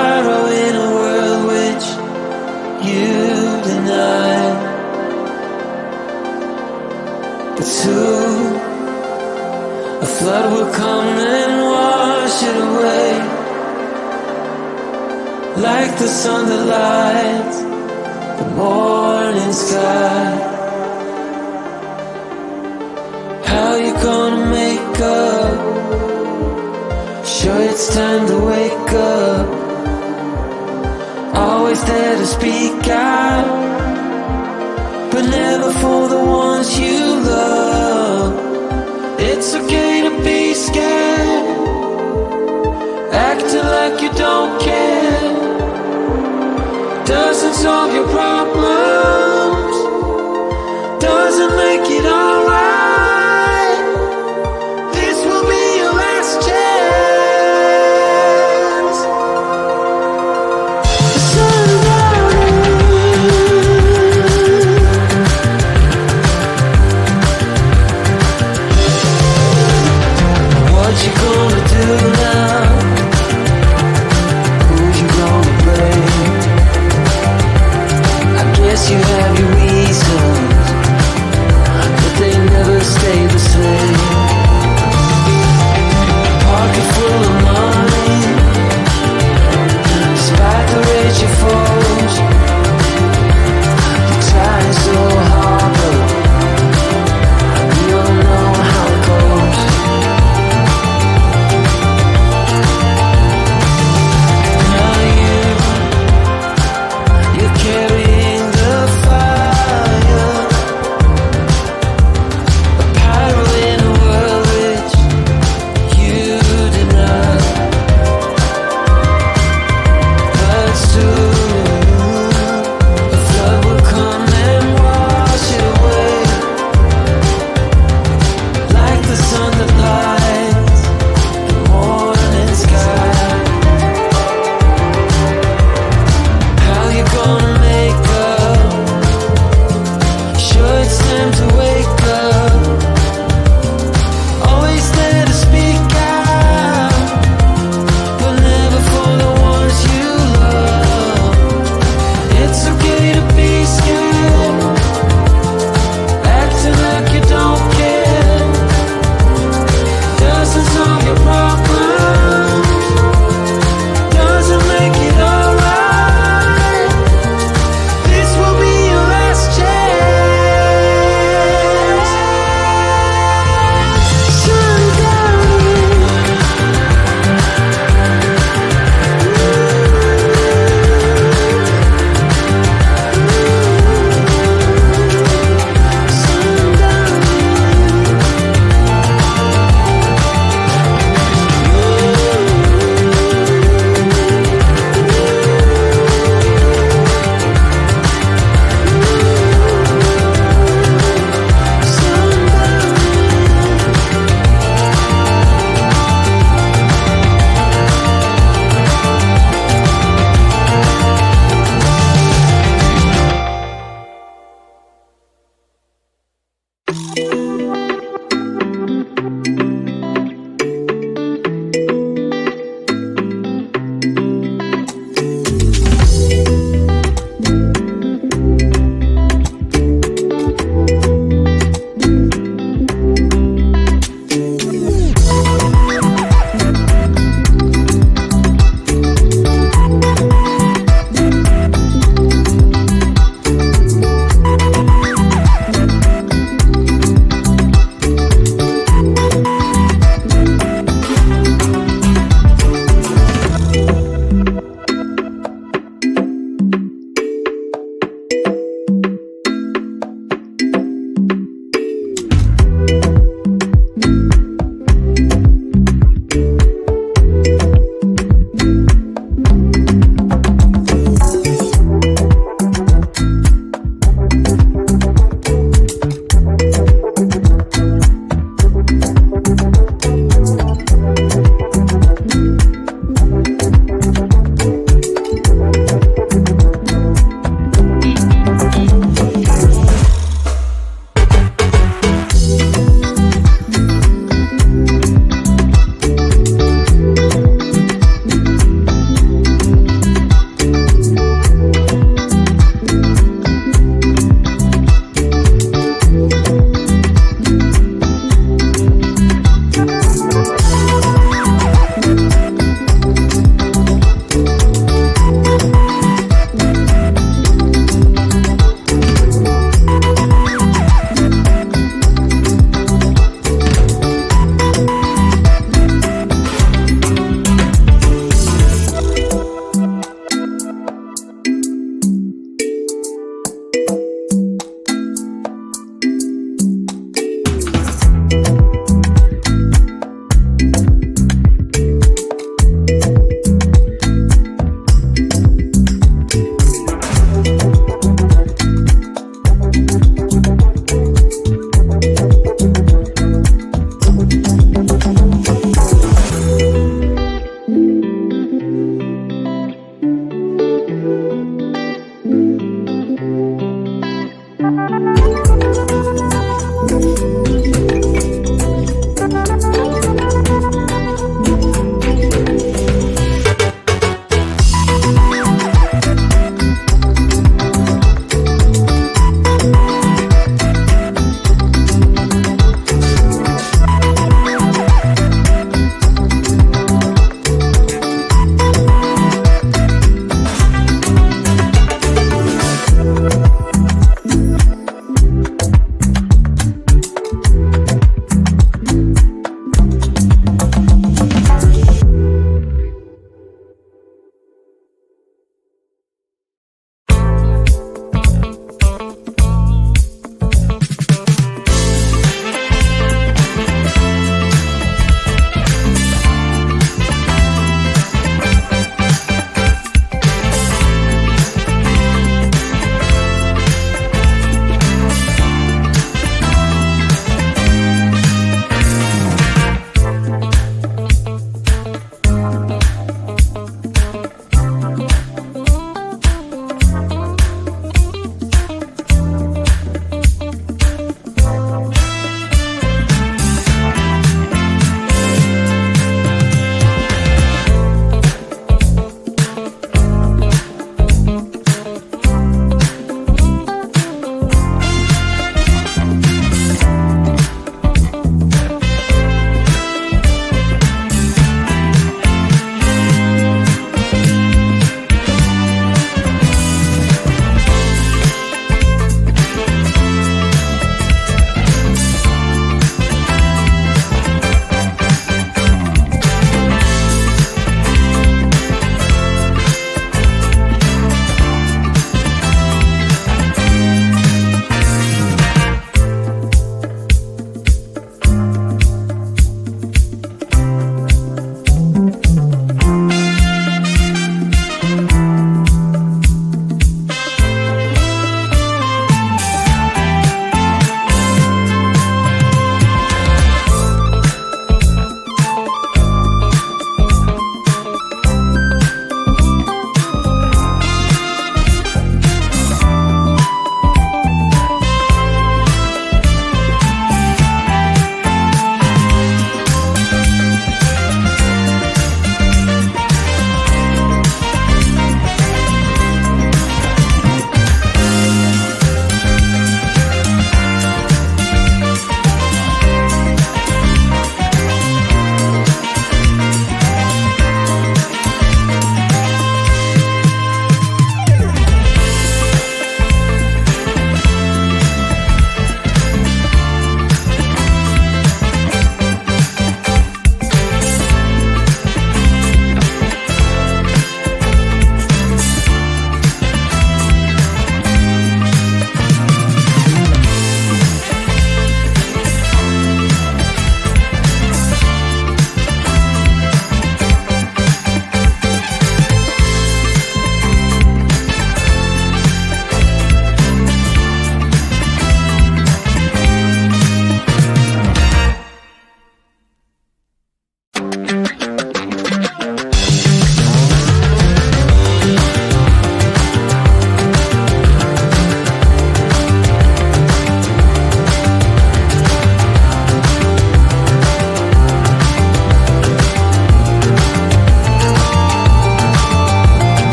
sorrow in a world which you deny. But soon a flood will come and wash it away, like the sun that lights the morning sky. How you gonna make up? Sure it's time to wake up. Always there to speak out, but never for the ones you love. It's okay to be scared, acting like you don't care. Doesn't solve your problems, doesn't make it alright. This will be your last chance. The sun's out. What you gonna do now? Who you gonna blame? I guess you have your reasons,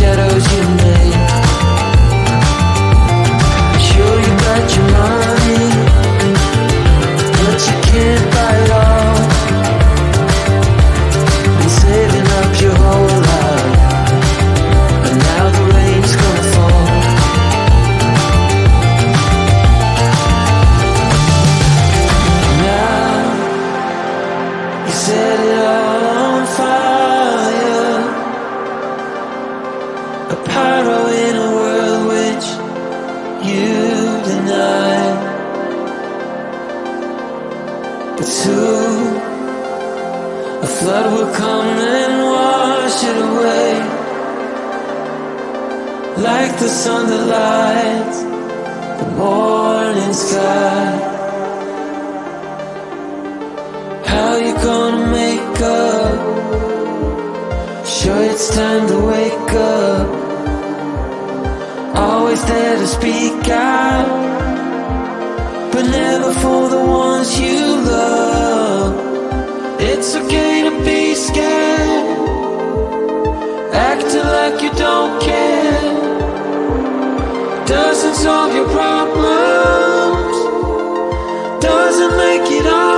shadows you made. Sure you got your money, but you can't buy it all. Been saving up your whole life, and now the rain's gonna fall. Now you set it all on fire, a pyro in a world which you deny. But soon a flood will come and wash it away, like the sun that lights the morning sky. How you gonna make up? Sure it's time to wake up. Always there to speak out, but never for the ones you love. It's okay to be scared, acting like you don't care. Doesn't solve your problems, doesn't make it all